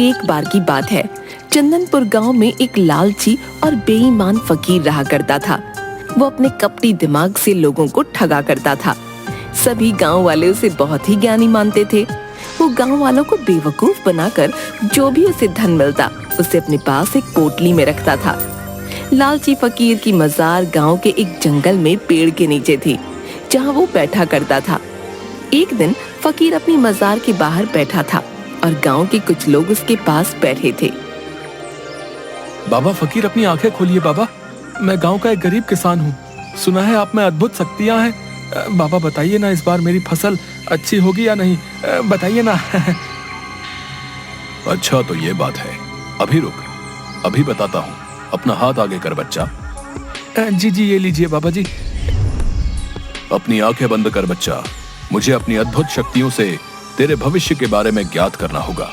एक बार की बात है, चंदनपुर गांव में एक लालची और बेईमान फकीर रहा करता था। वो अपने कपटी दिमाग से लोगों को ठगा करता था। सभी गांव वाले उसे बहुत ही ज्ञानी मानते थे। वो गांव वालों को बेवकूफ बनाकर जो भी उसे धन मिलता उसे अपने पास एक पोटली में रखता था। लालची फकीर की मजार गांव के एक जंगल में पेड़ के नीचे थी, जहां वो बैठा करता था। एक दिन फकीर अपनी मजार के बाहर बैठा था और गांव के कुछ लोग उसके पास बैठे थे। बाबा फकीर, अपनी आंखें खोलिए बाबा। मैं गांव का एक गरीब किसान हूँ। सुना है आप में अद्भुत शक्तियाँ हैं। बाबा बताइए ना, इस बार मेरी फसल अच्छी होगी या नहीं, बताइए ना। अच्छा तो ये बात है, अभी रुक, अभी बताता हूँ। अपना हाथ आगे कर बच्चा। जी जी, ये लीजिए बाबा जी। अपनी आंखें बंद कर बच्चा। मुझे अपनी अद्भुत शक्तियों से तेरे भविष्य के बारे में ज्ञात करना होगा।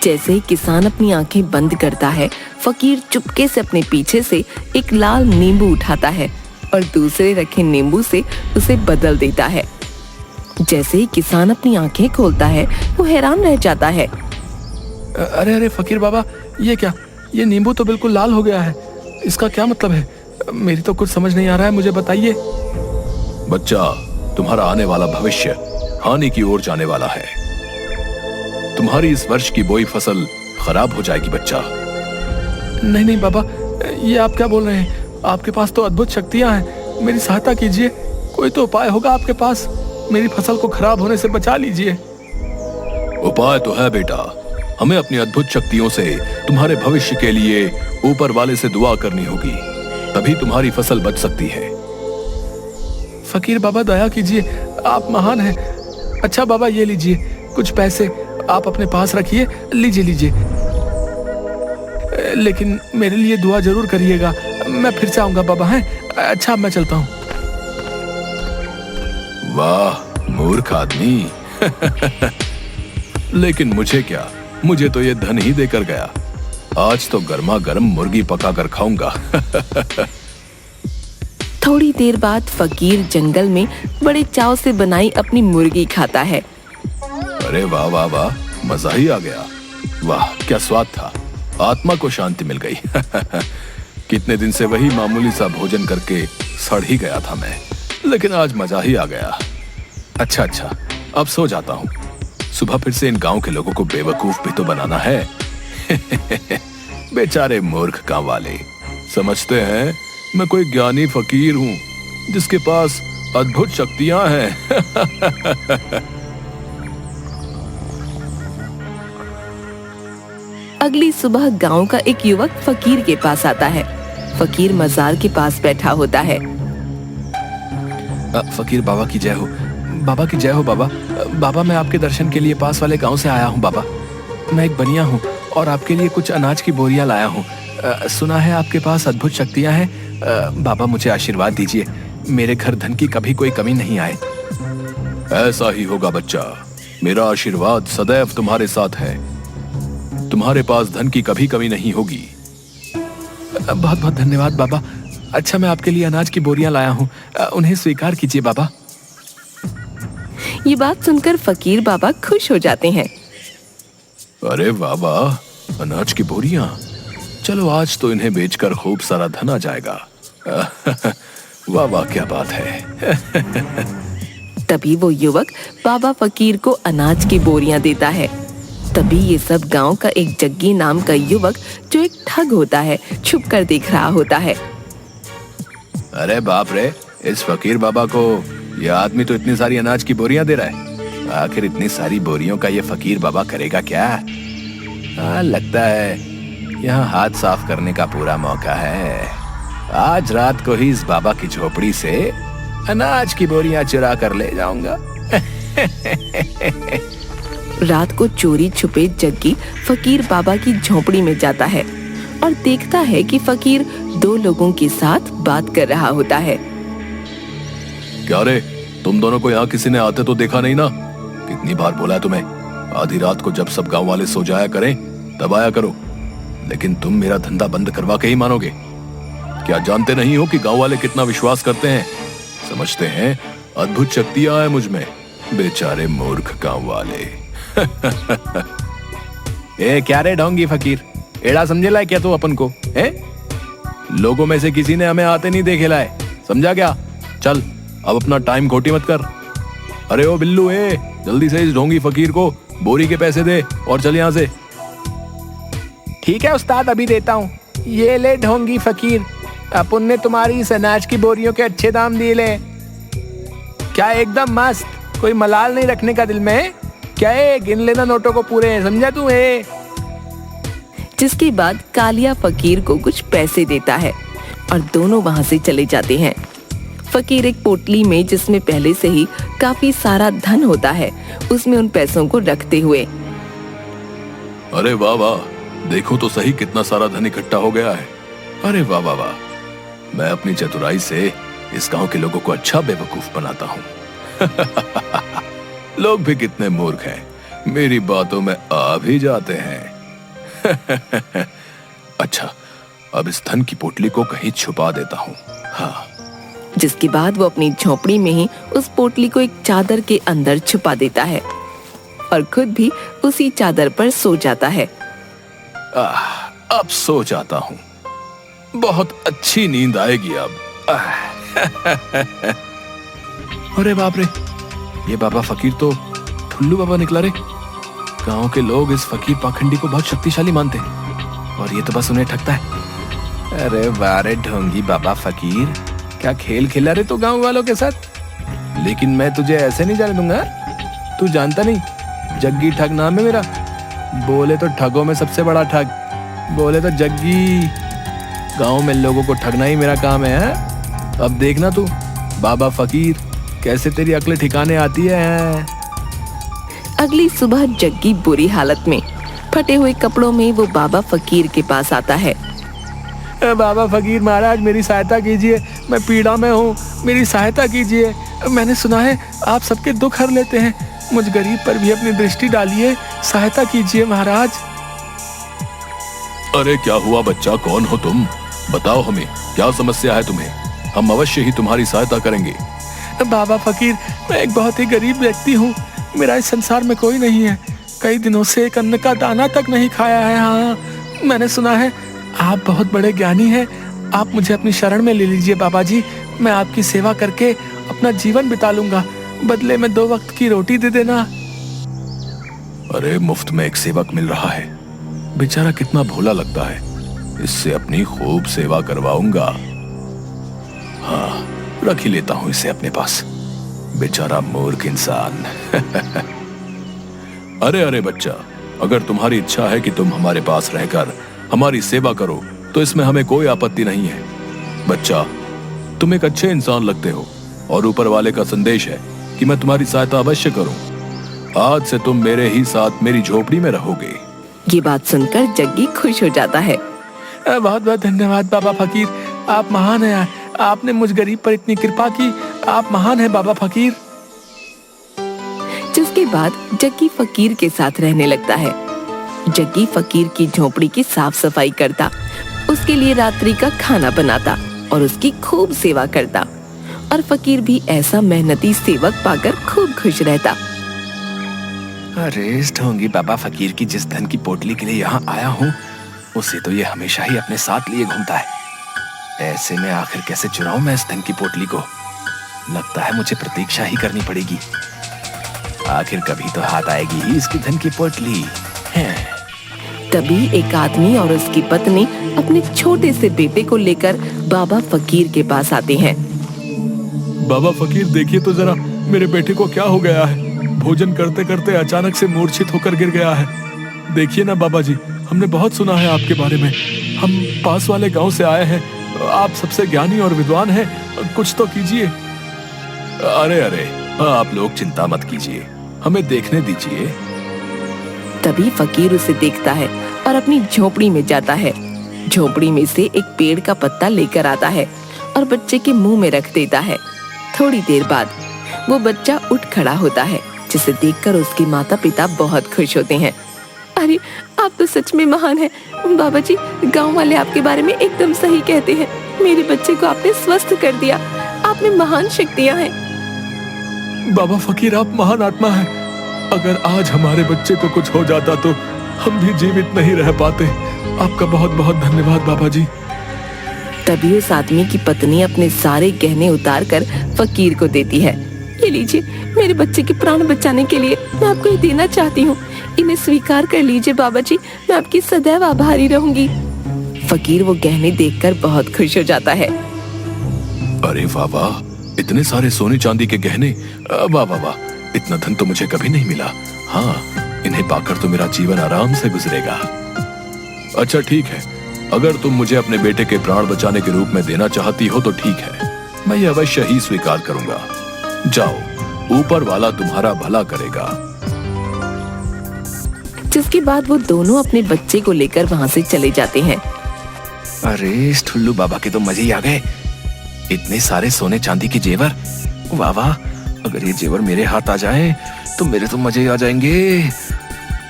जैसे ही किसान अपनी आंखें बंद करता है, फकीर चुपके से अपने पीछे से एक लाल नींबू उठाता है और दूसरे रखे नींबू से उसे बदल देता है। जैसे ही किसान अपनी आंखें खोलता है, वो हैरान रह जाता है। अरे अरे फकीर बाबा, ये क्या? ये नींबू तो बिल्कुल लाल हो गया है। इसका क्या मतलब है? मेरी तो कुछ समझ नहीं आ रहा है, मुझे बताइए। बच्चा, तुम्हारा आने वाला भविष्य हानि की ओर जाने वाला है। तुम्हारी इस वर्ष की बोई फसल खराब हो जाएगी बच्चा। नहीं नहीं बाबा, ये आप क्या बोल रहे हैं? आपके पास तो अद्भुत शक्तियां हैं, मेरी सहायता कीजिए। कोई तो उपाय होगा आपके पास, मेरी फसल को खराब होने से बचा लीजिए। उपाय तो है बेटा। हमें अपनी अद्भुत शक्तियों से तुम्हारे भविष्य के लिए ऊपर वाले से दुआ करनी होगी, तभी तुम्हारी फसल बच सकती है। फकीर बाबा दया कीजिए, आप महान हैं। अच्छा बाबा, ये लीजिए कुछ पैसे, आप अपने पास रखिए। लीजिए लीजिए, लेकिन मेरे लिए दुआ जरूर करिएगा। मैं फिर से आऊंगा बाबा। हैं? अच्छा, मैं चलता हूँ। वाह मूर्ख आदमी। लेकिन मुझे क्या, मुझे तो ये धन ही देकर गया। आज तो गर्मा गर्म मुर्गी पकाकर खाऊंगा। थोड़ी देर बाद फकीर जंगल में बड़े चाव से बनाई अपनी मुर्गी खाता है। अरे वाह वाह वाह, मजा ही आ गया। वाह क्या स्वाद था, आत्मा को शांति मिल गई। कितने दिन से वही मामूली सा भोजन करके सड़ ही गया था मैं, लेकिन आज मजा ही आ गया। अच्छा, अब सो जाता हूँ। सुबह फिर से इन गांव के लोगों को बेवकूफ भी तो बनाना है। बेचारे मूर्ख गांव वाले समझते हैं मैं कोई ज्ञानी फकीर हूँ जिसके पास अद्भुत शक्तियां हैं। अगली सुबह गांव का एक युवक फकीर के पास आता है। फकीर मजार के पास बैठा होता है। फकीर बाबा की जय हो। बाबा की जय हो बाबा। बाबा, मैं आपके दर्शन के लिए पास वाले गांव से आया हूँ बाबा। मैं एक बनिया हूँ और आपके लिए कुछ अनाज की बोरियां लाया हूँ। सुना है आपके पास अद्भुत शक्तियां हैं। बाबा, मुझे आशीर्वाद दीजिए, मेरे घर धन की कभी कोई कमी नहीं आए। ऐसा ही होगा बच्चा, मेरा आशीर्वाद सदैव तुम्हारे साथ है। तुम्हारे पास धन की कभी कमी नहीं होगी। बहुत बहुत धन्यवाद बाबा। अच्छा, मैं आपके लिए अनाज की बोरियां लाया हूँ, उन्हें स्वीकार कीजिए बाबा। ये बात सुनकर फकीर बाबा खुश हो जाते हैं। अरे वाह वाह, अनाज की बोरियां। चलो आज तो इन्हें बेचकर खूब सारा धन आ जाएगा। वाह वाह, क्या बात है। तभी वो युवक बाबा फकीर को अनाज की बोरियां देता है। तभी ये सब गांव का एक जग्गी नाम का युवक, जो एक ठग होता है, छुप कर देख रहा होता है। अरे बाप रे, इस फकीर बाबा को यह आदमी तो इतनी सारी अनाज की बोरियां दे रहा है। आखिर इतनी सारी बोरियों का ये फकीर बाबा करेगा क्या? लगता है यहाँ हाथ साफ करने का पूरा मौका है। आज रात को ही इस बाबा की झोपड़ी से अनाज की बोरियां चुरा कर ले जाऊंगा। रात को चोरी छुपे जग्गी फकीर बाबा की झोपड़ी में जाता है और देखता है कि फकीर दो लोगों के साथ बात कर रहा होता है। क्या रे, तुम दोनों को यहाँ किसी ने आते तो देखा नहीं ना? कितनी बार बोला है तुम्हें, आधी रात को जब सब गांव वाले सो जाया करें तब आया करो। लेकिन तुम मेरा धंधा बंद करवा के ही मानोगे। क्या जानते नहीं हो कि गांव वाले कितना विश्वास करते हैं? समझते हैं अद्भुत शक्तियां हैं मुझ में। बेचारे मूर्ख गांव वाले। ए क्या रे ढोंगी फकीर, एड़ा समझे लाए क्या तू अपन को है? लोगों में से किसी ने हमें आते नहीं देखे लाए, समझा क्या? चल अब अपना टाइम खोटी मत कर। अरे ओ बिल्लू, जल्दी से इस ढोंगी फकीर को बोरी के पैसे दे और चल यहाँ से। ठीक है उस्ताद, अभी देता हूँ। ये ले ढोंगी फकीर, अपन ने तुम्हारी इस अनाज की बोरियों के अच्छे दाम दिए ले। क्या एकदम मस्त, कोई मलाल नहीं रखने का दिल में? क्या है, गिन लेना नोटों को पूरे, समझा तू? जिसके बाद कालिया फकीर को कुछ पैसे देता है और दोनों वहां से चले जाते हैं। फकीर एक पोटली में, जिसमें पहले से ही काफी सारा धन होता है, उसमें उन पैसों को रखते हुए, अरे वाह वाह, देखो तो सही कितना सारा धन इकट्ठा हो गया है। अरे वाह वाह वाह, मैं अपनी चतुराई से इस गांव के लोगों को अच्छा बेवकूफ बनाता हूँ। लोग भी कितने मूर्ख हैं, मेरी बातों में आ भी जाते हैं। अच्छा, अब इस धन की पोटली को कहीं छुपा देता हूँ। हाँ। जिसके बाद वो अपनी झोपड़ी में ही उस पोटली को एक चादर के अंदर छुपा देता है और खुद भी उसी चादर पर सो जाता है। अब सो जाता हूँ, बहुत अच्छी नींद आएगी अब। अरे बाप रे, ये बाबा फकीर तो ठुल्लू बाबा निकला रे। गांव के लोग इस फकीर पाखंडी को बहुत शक्तिशाली मानते हैं और ये तो बस उन्हें ठगता है। अरे वाह रे ढोंगी बाबा फकीर, क्या खेल खेला रे तो गांव वालों के साथ। लेकिन मैं तुझे ऐसे नहीं जाने दूंगा। तू जानता नहीं, जग्गी ठग नाम है मेरा। बोले तो ठगों में सबसे बड़ा ठग, बोले तो जग्गी। गांव में लोगों को ठगना ही मेरा काम है। अब देखना तू बाबा फकीर, कैसे तेरी अक्ल ठिकाने आती है। अगली सुबह जग्गी बुरी हालत में, फटे हुए कपड़ों में वो बाबा फकीर के पास आता है। बाबा फकीर महाराज, मेरी सहायता कीजिए, मैं पीड़ा में हूँ, मेरी सहायता कीजिए। मैंने सुना है आप सबके दुख हर लेते हैं, मुझ गरीब पर भी अपनी दृष्टि डालिए, सहायता कीजिए महाराज। अरे क्या हुआ बच्चा, कौन हो तुम? बताओ हमें, क्या समस्या है तुम्हें? हम अवश्य ही तुम्हारी सहायता करेंगे। बाबा फकीर, मैं एक बहुत ही गरीब व्यक्ति हूँ, मेरा इस संसार में कोई नहीं है, कई दिनों से एक अन्न का दाना तक नहीं खाया है। हाँ, मैंने सुना है आप बहुत बड़े ज्ञानी हैं, आप मुझे अपनी शरण में ले लीजिए बाबा जी, मैं आपकी सेवा करके अपना जीवन बिता लूंगा, बदले में 2 वक्त की रोटी दे देना। अरे मुफ्त में एक सेवक मिल रहा है, बेचारा कितना भोला लगता है, इससे अपनी खूब सेवा करवाऊंगा। हाँ, रख ही लेता हूं इसे अपने पास, बेचारा मूर्ख इंसान। अरे अरे बच्चा, अगर तुम्हारी इच्छा है कि तुम हमारे पास रहकर हमारी सेवा करो तो इसमें हमें कोई आपत्ति नहीं है। बच्चा, तुम एक अच्छे इंसान लगते हो और ऊपर वाले का संदेश है कि मैं तुम्हारी सहायता अवश्य करूं। आज से तुम मेरे ही साथ मेरी झोपड़ी में रहोगे। ये बात सुनकर जग्गी खुश हो जाता है। बहुत बहुत धन्यवाद बाबा फकीर, आप महान हैं, आपने मुझ गरीब पर इतनी कृपा की, आप महान हैं बाबा फकीर। जिसके बाद जग्गी फकीर के साथ रहने लगता है। जग्गी फकीर की झोपड़ी की साफ सफाई करता, उसके लिए रात्रि का खाना बनाता और उसकी खूब सेवा करता, और फकीर भी ऐसा मेहनती सेवक पाकर खूब खुश रहता। अरे इस ढोंगी बाबा फकीर की जिस धन की पोटली के लिए यहाँ आया हूँ, उसे तो ये हमेशा ही अपने साथ लिए घूमता है। ऐसे में आखिर कैसे चुराऊं मैं इस धन की पोटली को? लगता है मुझे प्रतीक्षा ही करनी पड़ेगी, आखिर कभी तो हाथ आएगी ही इसकी धन की पोटली। तभी एक आदमी और उसकी पत्नी अपने छोटे से बेटे को लेकर बाबा फकीर के पास आते हैं। बाबा फकीर, देखिए तो जरा मेरे बेटे को क्या हो गया है, भोजन करते करते अचानक से मूर्छित होकर गिर गया है। देखिए ना बाबा जी, हमने बहुत सुना है आपके बारे में, हम पास वाले गांव से आए हैं, आप सबसे ज्ञानी और विद्वान हैं, कुछ तो कीजिए। अरे अरे, आप लोग चिंता मत कीजिए, हमें देखने दीजिए। तभी फकीर उसे देखता है और अपनी झोपड़ी में जाता है। झोपड़ी में से एक पेड़ का पत्ता लेकर आता है और बच्चे के मुंह में रख देता है। थोड़ी देर बाद वो बच्चा उठ खड़ा होता है, जिसे देखकर उसके माता पिता बहुत खुश होते हैं। अरे आप तो सच में महान हैं बाबा जी, गांव वाले आपके बारे में एकदम सही कहते हैं, मेरे बच्चे को आपने स्वस्थ कर दिया, आप में महान शक्तियां हैं। बाबा फकीर, आप महान आत्मा हैं, अगर आज हमारे बच्चे को कुछ हो जाता तो हम भी जीवित नहीं रह पाते। आपका बहुत बहुत धन्यवाद बाबा जी। तभी उस आदमी की पत्नी अपने सारे गहने उतार कर फकीर को देती है। ये लीजिए, मेरे बच्चे के प्राण बचाने के लिए मैं आपको ये देना चाहती हूँ। इन्हें स्वीकार कर लीजिए बाबा जी, मैं आपकी सदैव आभारी रहूंगी। फकीर वो गहने देखकर बहुत खुश हो जाता है। अरे वाह वाह, इतने सारे सोने चांदी के गहने, वाह वाह वाह, इतना धन तो मुझे कभी नहीं मिला। हाँ, इन्हें पाकर तो मेरा जीवन आराम से गुजरेगा। अच्छा ठीक है, अगर तुम मुझे अपने बेटे के प्राण बचाने के रूप में देना चाहती हो तो ठीक है, मैं ये अवश्य ही स्वीकार करूंगा। जाओ, ऊपर वाला तुम्हारा भला करेगा। जिसके बाद वो दोनों अपने बच्चे को लेकर वहाँ से चले जाते हैं। अरे इस ठुल्लू बाबा के तो मजे ही आ गए। इतने सारे सोने चांदी के जेवर, वाह वाह, अगर ये जेवर मेरे हाथ आ जाए तो मेरे तो मजे ही आ जाएंगे।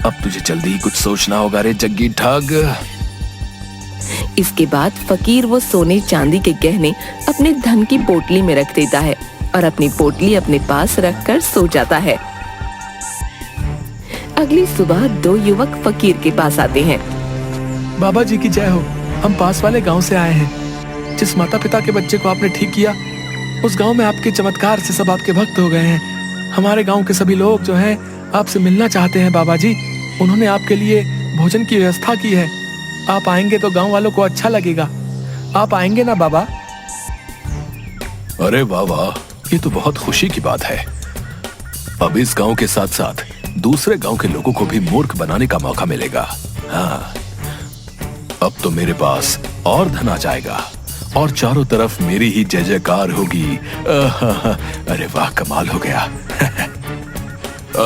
अब तुझे जल्दी ही कुछ सोचना होगा रे जग्गी ठग। इसके बाद फकीर वो सोने चांदी के गहने अपने धन की पोटली में रख देता है और अपनी पोटली अपने पास रखकर सो जाता है। अगली सुबह दो युवक फकीर के पास आते हैं। बाबा जी की जय हो, हम पास वाले गांव से आए हैं। जिस माता पिता के बच्चे को आपने ठीक किया, उस गांव में आपके चमत्कार से सब आपके भक्त हो गए हैं। हमारे गांव के सभी लोग जो हैं आपसे मिलना चाहते हैं बाबा जी। उन्होंने आपके लिए भोजन की व्यवस्था की है। आप आएंगे तो गांव वालों को अच्छा लगेगा। आप आएंगे ना बाबा? अरे वाह वाह, ये तो बहुत खुशी की बात है। अब इस गांव के साथ साथ दूसरे गांव के लोगों को भी मूर्ख बनाने का मौका मिलेगा। हाँ, अब तो मेरे पास और धन आ जाएगा और चारों तरफ मेरी ही जय जयकार होगी। अरे वाह, कमाल हो गया।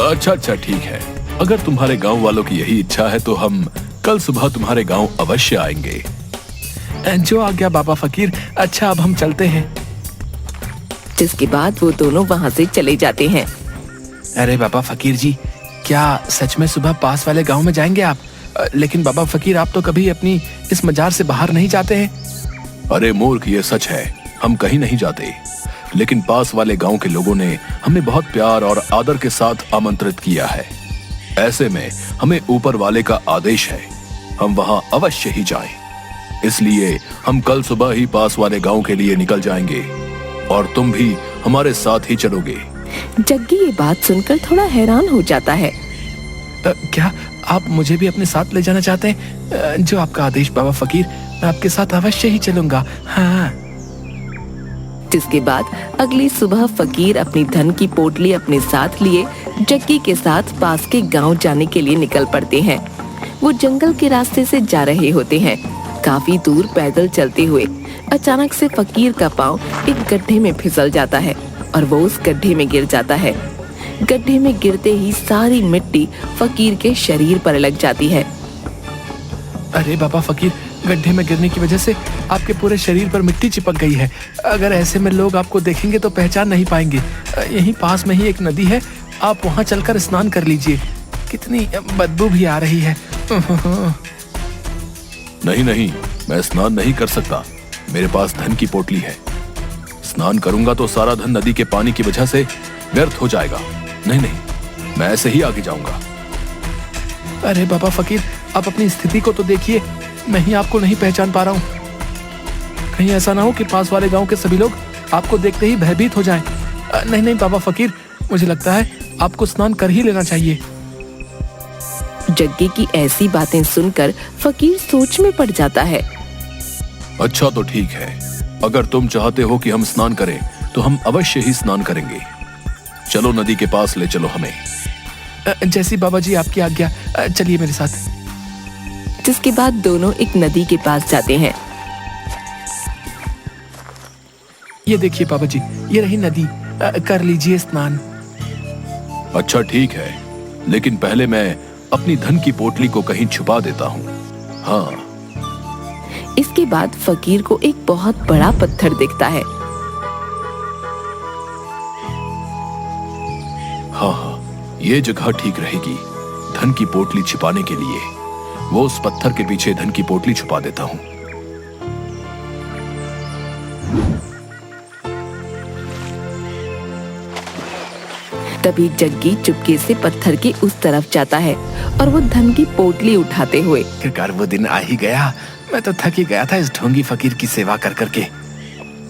अच्छा अच्छा ठीक है, अगर तुम्हारे गांव वालों की यही इच्छा है तो हम कल सुबह तुम्हारे गांव अवश्य आएंगे। जो आ गया बाबा फकीर। अच्छा, अब हम चलते हैं। जिसके बाद वो दोनों वहाँ से चले जाते हैं। अरे बाबा फकीर जी, क्या सच में सुबह पास वाले गांव में जाएंगे आप? लेकिन बाबा फकीर, आप तो कभी अपनी इस मजार से बाहर नहीं जाते हैं। अरे मूर्ख, ये सच है, हम कहीं नहीं जाते। लेकिन पास वाले गांव के लोगों ने हमें बहुत प्यार और आदर के साथ आमंत्रित किया है। ऐसे में हमें ऊपर वाले का आदेश है, हम वहां अवश्य ही जाएं। इसलिए हम कल सुबह ही पास वाले गांव के लिए निकल जाएंगे और तुम भी हमारे साथ ही चलोगे। जग्गी ये बात सुनकर थोड़ा हैरान हो जाता है। क्या आप मुझे भी अपने साथ ले जाना चाहते हैं? जो आपका आदेश बाबा फकीर, मैं आपके साथ अवश्य ही चलूंगा। हाँ। जिसके बाद अगली सुबह फकीर अपनी धन की पोटली अपने साथ लिए जग्गी के साथ पास के गांव जाने के लिए निकल पड़ते हैं। वो जंगल के रास्ते से जा रहे होते हैं। काफी दूर पैदल चलते हुए अचानक से फकीर का पांव एक गड्ढे में फिसल जाता है और वो उस गड्ढे में गिर जाता है। गड्ढे में गिरते ही सारी मिट्टी फकीर के शरीर पर लग जाती है। अरे बाबा फकीर, गड्ढे में गिरने की वजह से आपके पूरे शरीर पर मिट्टी चिपक गई है। अगर ऐसे में लोग आपको देखेंगे तो पहचान नहीं पाएंगे। यहीं पास में ही एक नदी है, आप वहां चलकर स्नान कर लीजिए। कितनी बदबू भी आ रही है। नहीं नहीं, मैं स्नान नहीं कर सकता, मेरे पास धन की पोटली है। स्नान करूंगा तो सारा धन नदी के पानी की वजह से व्यर्थ हो जाएगा। नहीं नहीं, मैं ऐसे ही आगे जाऊंगा। अरे बाबा फकीर, आप अपनी स्थिति को तो देखिए, मैं ही आपको नहीं पहचान पा रहा हूँ। कहीं ऐसा ना हो कि पास वाले गांव के सभी लोग आपको देखते ही भयभीत हो जाएं। नहीं नहीं बाबा फकीर, मुझे लगता है आपको स्नान कर ही लेना चाहिए। जग्गी की ऐसी बातें सुनकर फकीर सोच में पड़ जाता है। अच्छा तो ठीक है, अगर तुम चाहते हो कि हम स्नान करें तो हम अवश्य ही स्नान करेंगे। चलो नदी के पास ले चलो हमें। जैसी बाबा जी आपकी आज्ञा, चलिए मेरे साथ। जिसके बाद दोनों एक नदी के पास जाते हैं। ये देखिए बाबा जी, ये रही नदी, कर लीजिए स्नान। अच्छा ठीक है, लेकिन पहले मैं अपनी धन की पोटली को कहीं छुपा देता हूँ। हाँ। इसके बाद फकीर को एक बहुत बड़ा पत्थर दिखता है। हाँ हाँ, ये जगह ठीक रहेगी धन की पोटली छिपाने के लिए। वो उस पत्थर के पीछे धन की पोटली छुपा देता हूँ। तभी जग्गी चुपके से पत्थर के उस तरफ जाता है और वो धन की पोटली उठाते हुए। आखिरकार वो दिन आ ही गया। मैं तो थक ही गया था इस ढोंगी फकीर की सेवा कर करके।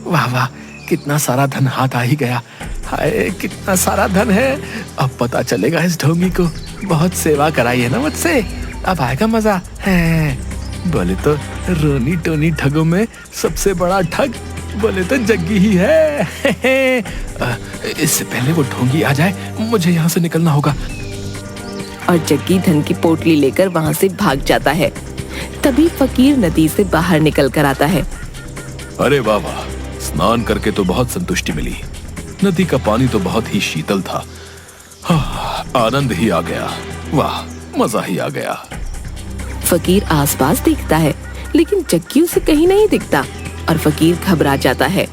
वाह वाह, कितना सारा धन हाथ आ ही गया। हाय, कितना सारा धन है। अब पता चलेगा इस ढोंगी को। बहुत सेवा कराई है ना मुझसे, अब आएगा मजा है। बोले तो रोनी टोनी ठगों में सबसे बड़ा ठग बोले तो जग्गी ही है। इससे पहले वो ढोंगी आ जाए, मुझे यहाँ से निकलना होगा। और जग्गी धन की पोटली लेकर वहाँ से भाग जाता है। तभी फकीर नदी से बाहर निकल कर आता है। अरे वाह वाह, स्नान करके तो बहुत संतुष्टि मिली। नदी का पानी तो बहुत ही शीतल था। आनंद ही आ गया। वाह, मजा ही आ गया। फकीर आसपास देखता है लेकिन जग्गी उसे कहीं नहीं दिखता और फकीर घबरा जाता है।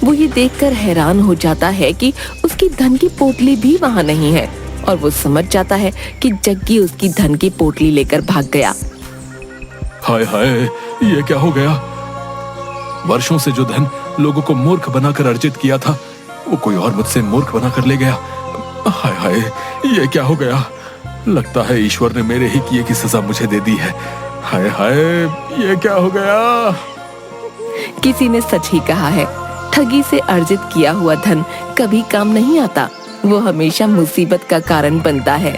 वो ये देखकर हैरान हो जाता है कि उसकी धन की पोटली भी वहाँ नहीं है और वो समझ जाता है कि जग्गी उसकी धन की पोटली लेकर भाग गया। हाय हाय, ये क्या हो गया। वर्षों से जो धन लोगों को मूर्ख बनाकर अर्जित किया था, वो कोई और मुझसे मूर्ख बनाकर ले गया। हाय हाय, ये क्या हो गया। लगता है ईश्वर ने मेरे ही किए की सजा मुझे दे दी है। हाय हाय, ये क्या हो गया। किसी ने सच ही कहा है, ठगी से अर्जित किया हुआ धन कभी काम नहीं आता, वो हमेशा मुसीबत का कारण बनता है।